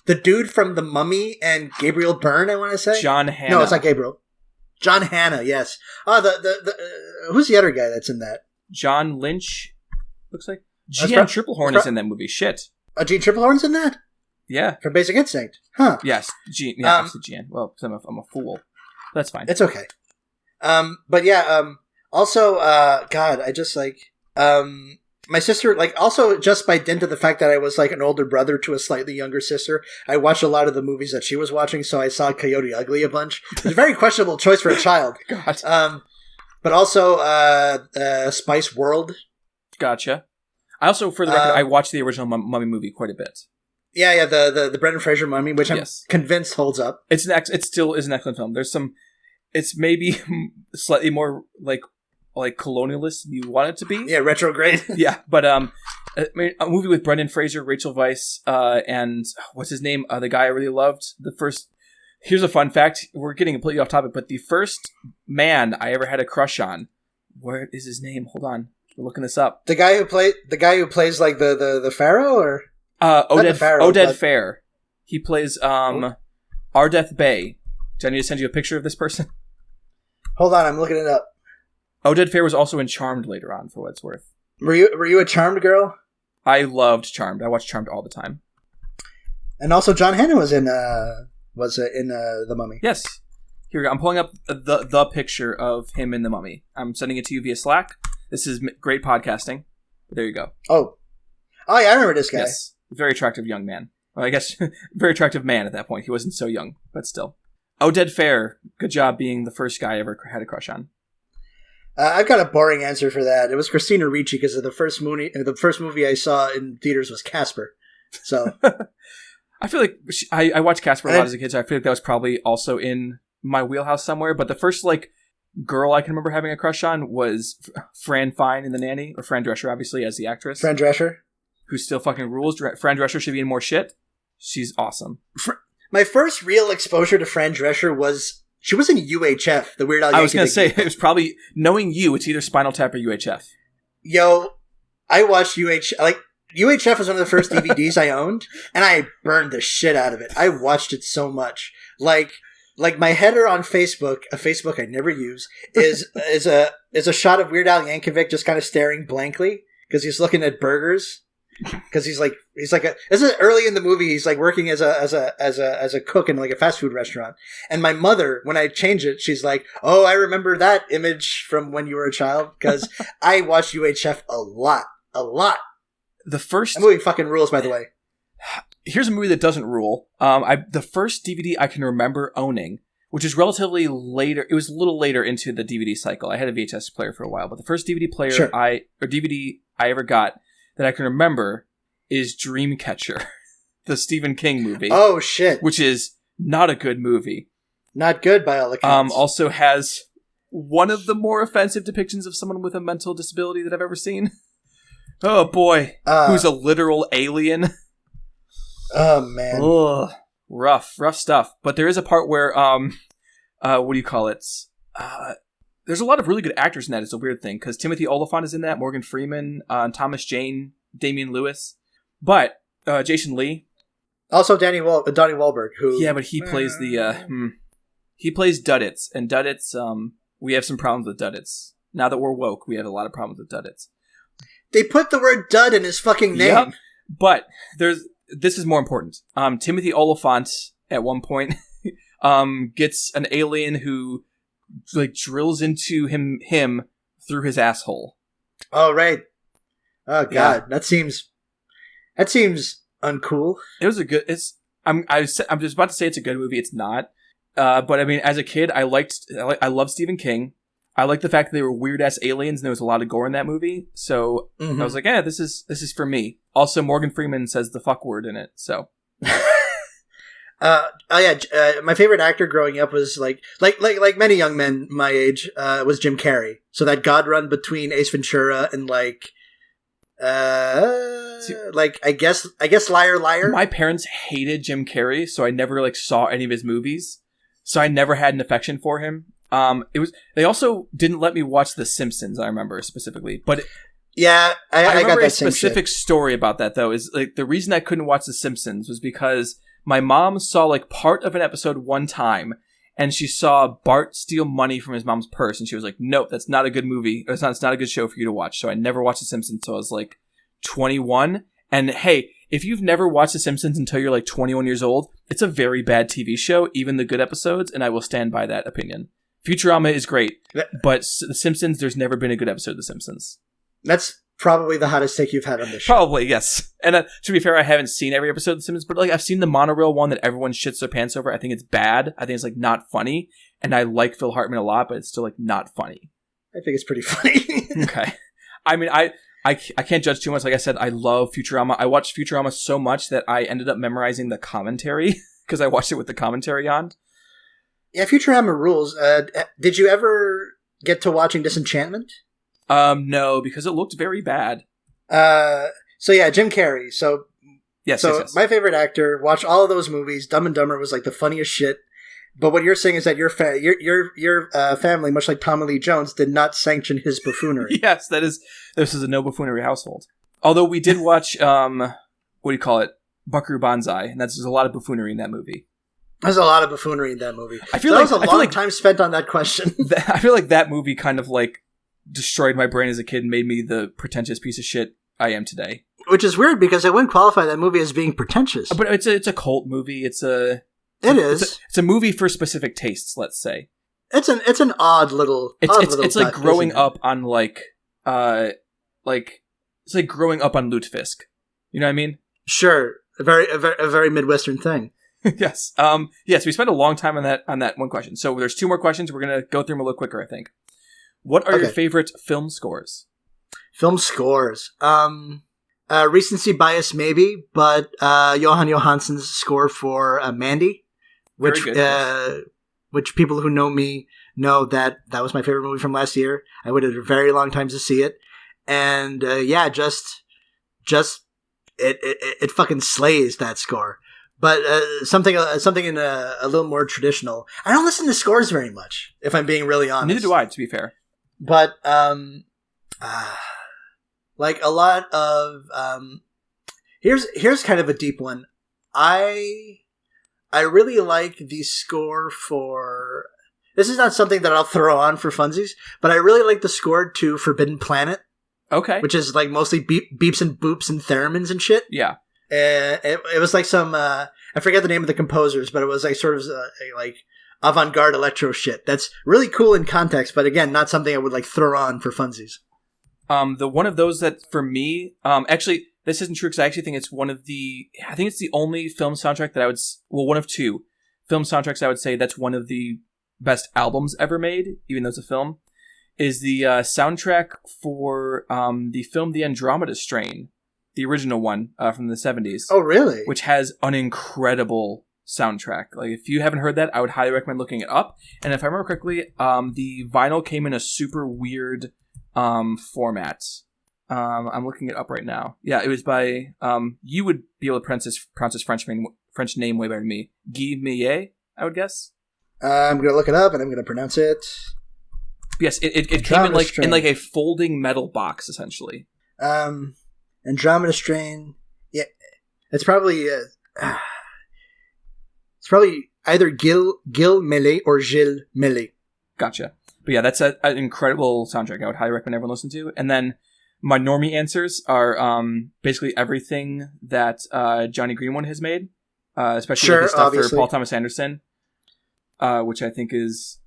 the dude from The Mummy and Gabriel Byrne? I want to say John Hannah. No, it's not Gabriel. John Hannah. Yes. Oh, the who's the other guy that's in that? John Lynch. Looks like Jeanne Tripplehorn is in that movie. Shit. Jeanne Tripplehorn's in that? Yeah. From Basic Instinct. Huh. Yes. Jeanne. Yeah, actually Jeanne. Well, I'm a fool. That's fine. It's okay. But yeah. Also, God, I just like my sister, like, also just by dint of the fact that I was like an older brother to a slightly younger sister, I watched a lot of the movies that she was watching, so I saw Coyote Ugly a bunch. It's a very questionable choice for a child. God. But also Spice World. Gotcha. I also, for the record, I watched the original Mummy movie quite a bit. Yeah, the Brendan Fraser Mummy, which I'm convinced holds up. It still is an excellent film. There's some, it's maybe slightly more like colonialist than you want it to be. Yeah, retrograde. Yeah, but I mean, a movie with Brendan Fraser, Rachel Weisz, and what's his name? The guy I really loved. Here's a fun fact. We're getting completely off topic, but the first man I ever had a crush on. What is his name? Hold on, we're looking this up. The guy who plays like the pharaoh, or Oded Fair. He plays Ardeth Bay. Do I need to send you a picture of this person? Hold on, I'm looking it up. Oded Fair was also in Charmed later on, for what it's worth. Were you a Charmed girl? I loved Charmed. I watched Charmed all the time. And also, John Hannah was in The Mummy. Yes. Here we go. I'm pulling up the picture of him in The Mummy. I'm sending it to you via Slack. This is great podcasting. There you go. Oh yeah, I remember this guy. Yes, very attractive young man. Well, I guess very attractive man at that point. He wasn't so young, but still. Oded Fair. Good job being the first guy I ever had a crush on. I've got a boring answer for that. It was Christina Ricci because of the first movie I saw in theaters was Casper. So I feel like I watched Casper a lot as a kid, so I feel like that was probably also in my wheelhouse somewhere. But the first like girl I can remember having a crush on was Fran Fine in The Nanny, or Fran Drescher, obviously, as the actress. Fran Drescher, who still fucking rules. Fran Drescher should be in more shit. She's awesome. My first real exposure to Fran Drescher was. She was in UHF, the Weird Al Yankovic. I was going to say, it was probably, knowing you, it's either Spinal Tap or UHF. Yo, I watched UHF. Like, UHF was one of the first DVDs I owned, and I burned the shit out of it. I watched it so much. Like my header on Facebook, a Facebook I never use, is a shot of Weird Al Yankovic just kind of staring blankly because he's looking at burgers. Because this is early in the movie. He's like working as a cook in like a fast food restaurant. And my mother, when I change it, she's like, "Oh, I remember that image from when you were a child." Because I watched UHF a lot. That movie fucking rules, by the way. Here's a movie that doesn't rule. The first DVD I can remember owning, which is relatively later. It was a little later into the DVD cycle. I had a VHS player for a while, but the first DVD player DVD I ever got that I can remember is Dreamcatcher, the Stephen King movie. Oh, shit. Which is not a good movie. Not good by all accounts. Also has one of the more offensive depictions of someone with a mental disability that I've ever seen. Oh, boy. Who's a literal alien. Oh man. Ugh. Rough stuff. But there is a part where what do you call it? There's a lot of really good actors in that. It's a weird thing because Timothy Olyphant is in that, Morgan Freeman, Thomas Jane, Damian Lewis, but Jason Lee. Also Donnie Wahlberg, who but he plays he plays Duddits, and Duddits we have some problems with Duddits. Now that we're woke, we have a lot of problems with Duddits. They put the word dud in his fucking name. Yep. But this is more important. Timothy Olyphant at one point gets an alien who like drills into him through his asshole. Oh right. Oh god, that seems uncool. It was a good. I'm just about to say it's a good movie. It's not. But I mean, as a kid, I loved Stephen King. I liked the fact that they were weird ass aliens and there was a lot of gore in that movie. So I was like, this is for me. Also, Morgan Freeman says the fuck word in it. So. My favorite actor growing up was like many young men my age was Jim Carrey. So that God run between Ace Ventura and I guess Liar Liar. My parents hated Jim Carrey, so I never saw any of his movies. So I never had an affection for him. They also didn't let me watch The Simpsons. I remember specifically, but I remember got that a specific story about that though. Is the reason I couldn't watch The Simpsons was because my mom saw part of an episode one time, and she saw Bart steal money from his mom's purse, and she was like, "Nope, that's not a good movie. It's not a good show for you to watch." So I never watched The Simpsons until I was 21. And hey, if you've never watched The Simpsons until you're 21 years old, it's a very bad TV show, even the good episodes, and I will stand by that opinion. Futurama is great, but The Simpsons, there's never been a good episode of The Simpsons. That's probably the hottest take you've had on this show. Probably, yes. And to be fair, I haven't seen every episode of The Simpsons, but I've seen the monorail one that everyone shits their pants over. I think it's bad. I think it's not funny, and I like Phil Hartman a lot, but it's still not funny. I think it's pretty funny. Okay. I mean, I can't judge too much. Like I said, I love Futurama. I watched Futurama so much that I ended up memorizing the commentary because I watched it with the commentary on. Yeah, Futurama rules. Did you ever get to watching Disenchantment? No, because it looked very bad. Jim Carrey. Yes. My favorite actor. Watched all of those movies. Dumb and Dumber was the funniest shit. But what you're saying is that your family, much like Tommy Lee Jones, did not sanction his buffoonery. Yes, this is a no buffoonery household. Although we did watch Buckaroo Banzai, and there's a lot of buffoonery in that movie. There's a lot of buffoonery in that movie. I feel that was a long time spent on that question. I feel like that movie kind of destroyed my brain as a kid and made me the pretentious piece of shit I am today. Which is weird because I wouldn't qualify that movie as being pretentious. But it's a cult movie. It's a movie for specific tastes, let's say. It's an odd little. It's like growing up on it's like growing up on Lutefisk. You know what I mean? Sure, a very Midwestern thing. Yes. Yes. We spent a long time on that one question. So there's two more questions. We're gonna go through them a little quicker, I think. What are your favorite film scores? Film scores. Recency bias, maybe, but Johan Johansson's score for Mandy, which people who know me know that was my favorite movie from last year. I waited a very long time to see it, and just it fucking slays that score. But something in a little more traditional. I don't listen to scores very much, if I'm being really honest. Neither do I, to be fair. But a lot of here's kind of a deep one. I really like the score for. This is not something that I'll throw on for funsies, but I really like the score to Forbidden Planet. Okay, which is mostly beeps and boops and theremins and shit. Yeah. It was some I forget the name of the composers, but it was sort of avant-garde electro shit. That's really cool in context, but again, not something I would throw on for funsies. The one of those that for me, actually, this isn't true because I actually think it's I think it's the only film soundtrack that one of two film soundtracks I would say that's one of the best albums ever made, even though it's a film, is the soundtrack for the film The Andromeda Strain. The original one from the 70s. Oh, really? Which has an incredible soundtrack. If you haven't heard that, I would highly recommend looking it up. And if I remember correctly, the vinyl came in a super weird format. I'm looking it up right now. Yeah, it was by you would be able to pronounce his French name way better than me. Guy Millet, I would guess. I'm gonna look it up and I'm gonna pronounce it. Yes, it came in like a folding metal box essentially. Andromeda Strain. Yeah, it's probably either Gil Millet or Gilles Millet. Gotcha. But yeah, that's an incredible soundtrack. I would highly recommend everyone listen to. And then my normie answers are basically everything that Johnny Greenwood has made, especially his stuff for Paul Thomas Anderson, which I think is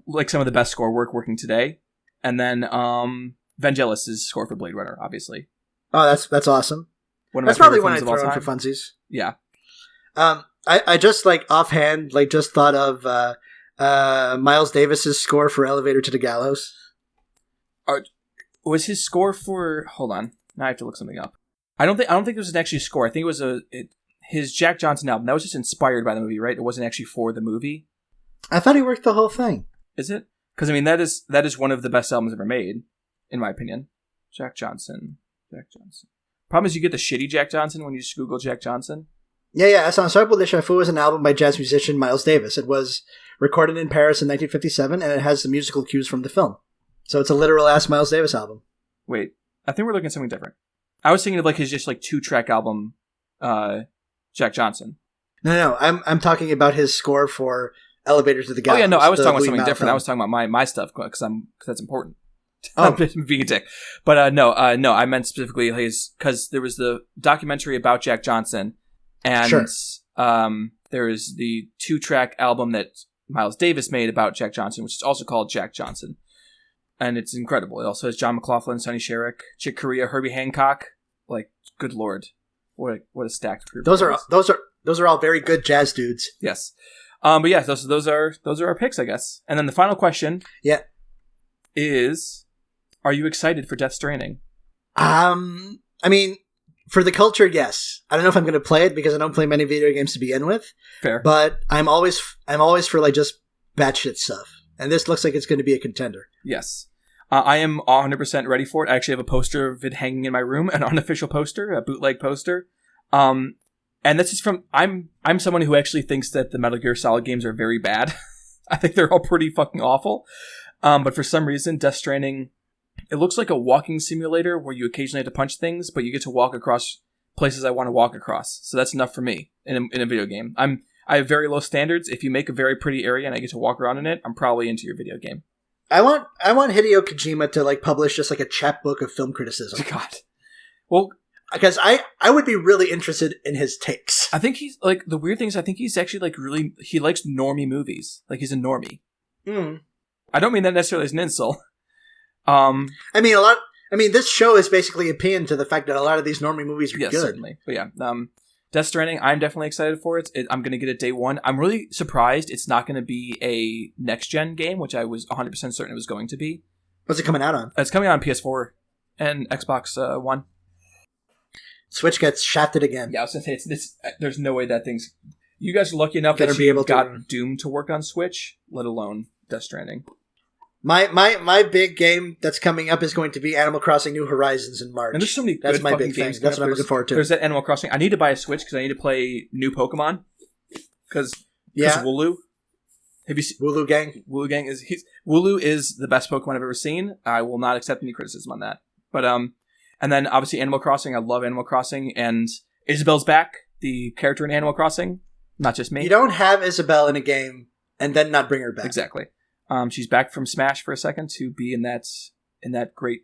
like some of the best score work working today. And then Vangelis' score for Blade Runner, obviously. Oh, that's awesome. That's probably one I'd throw in for funsies. Yeah. I just offhand just thought of Miles Davis's score for Elevator to the Gallows. Was his score for? Hold on, now I have to look something up. I don't think there was an actual score. I think it was his Jack Johnson album. That was just inspired by the movie, right? It wasn't actually for the movie. I thought he worked the whole thing. Is it? Because I mean, that is one of the best albums ever made, in my opinion. Jack Johnson. Problem is, you get the shitty Jack Johnson when you just Google Jack Johnson. Yeah. Ensemble de Chauffour is an album by jazz musician Miles Davis. It was recorded in Paris in 1957, and it has the musical cues from the film. So it's a literal-ass Miles Davis album. Wait, I think we're looking at something different. I was thinking of his just 2-track album, Jack Johnson. No, I'm talking about his score for Elevator to the Gallows. Oh yeah, no, I was talking about something different. Film. I was talking about my stuff because that's important. Oh. I'm being a dick. But no, I meant specifically because there was the documentary about Jack Johnson, and there is the 2-track album that Miles Davis made about Jack Johnson, which is also called Jack Johnson. And it's incredible. It also has John McLaughlin, Sonny Sherrick, Chick Corea, Herbie Hancock. Good lord, what a stacked group. Those are all very good jazz dudes. Yes, but yeah, those are our picks, I guess. And then the final question, is: are you excited for Death Stranding? I mean, for the culture, yes. I don't know if I'm going to play it because I don't play many video games to begin with. Fair, but I'm always for just batshit stuff. And this looks like it's going to be a contender. Yes. I am 100% ready for it. I actually have a poster of it hanging in my room, an unofficial poster, a bootleg poster. And that's just from... I'm someone who actually thinks that the Metal Gear Solid games are very bad. I think they're all pretty fucking awful. But for some reason, Death Stranding, it looks like a walking simulator where you occasionally have to punch things, but you get to walk across places I want to walk across. So that's enough for me in a video game. I have very low standards. If you make a very pretty area and I get to walk around in it, I'm probably into your video game. I want Hideo Kojima to publish just a chapbook of film criticism. God. Well, because I would be really interested in his takes. I think he's the weird thing is I think he's actually really he likes normie movies. He's a normie. I don't mean that necessarily as an insult. This show is basically a pin to the fact that a lot of these normie movies are good. Certainly. But yeah, Death Stranding, I'm definitely excited for it. I'm going to get it day one. I'm really surprised it's not going to be a next-gen game, which I was 100% certain it was going to be. What's it coming out on? It's coming out on PS4 and Xbox One. Switch gets shafted again. Yeah, I was going to say, there's no way that thing's... You guys are lucky enough that you got Doom to work on Switch, let alone Death Stranding. My big game that's coming up is going to be Animal Crossing New Horizons in March. And there's so many That's my big thing. That's what I'm looking forward to. There's that Animal Crossing. I need to buy a Switch because I need to play new Pokemon. Because Wooloo. Have you seen Wooloo Gang? Wooloo is the best Pokemon I've ever seen. I will not accept any criticism on that. But and then obviously Animal Crossing. I love Animal Crossing, and Isabelle's back, the character in Animal Crossing. Not just me. You don't have Isabelle in a game and then not bring her back. Exactly. She's back from Smash for a second to be in that great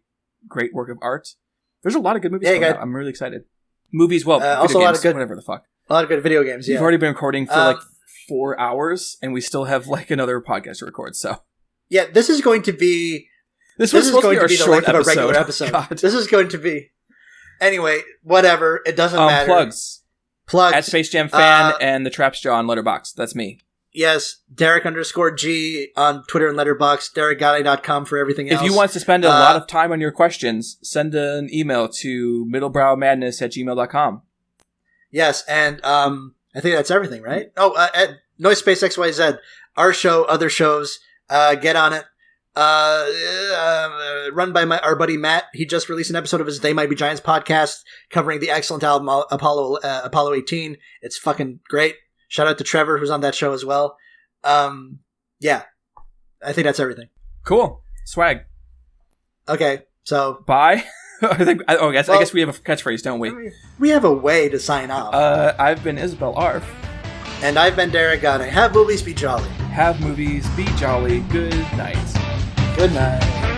work of art. There's a lot of good movies coming out. I'm really excited. Movies, also games, a lot of good, whatever the fuck. A lot of good video games. Yeah, we've already been recording for 4 hours, and we still have another podcast to record. So yeah, this is going to be. This was supposed to be the length of a regular episode. This is going to be. Anyway, whatever. It doesn't matter. Plugs at Space Jam Fan and the Trapstraw on Letterboxd. That's me. Yes, Derek_G on Twitter and Letterboxd, DerekGale.com for everything else. If you want to spend a lot of time on your questions, send an email to middlebrowmadness@gmail.com. Yes, and I think that's everything, right? Oh, at Noise Space XYZ, our show, other shows, get on it. run by our buddy Matt. He just released an episode of his They Might Be Giants podcast covering the excellent album Apollo 18. It's fucking great. Shout out to Trevor, who's on that show as well. Yeah, I think that's everything. Cool. Swag. Okay, so bye. I guess we have a catchphrase, don't we? We have a way to sign off. I've been Isabel Arf. And I've been Derek Godding. Have movies be jolly. Have movies be jolly. Good night. Good night.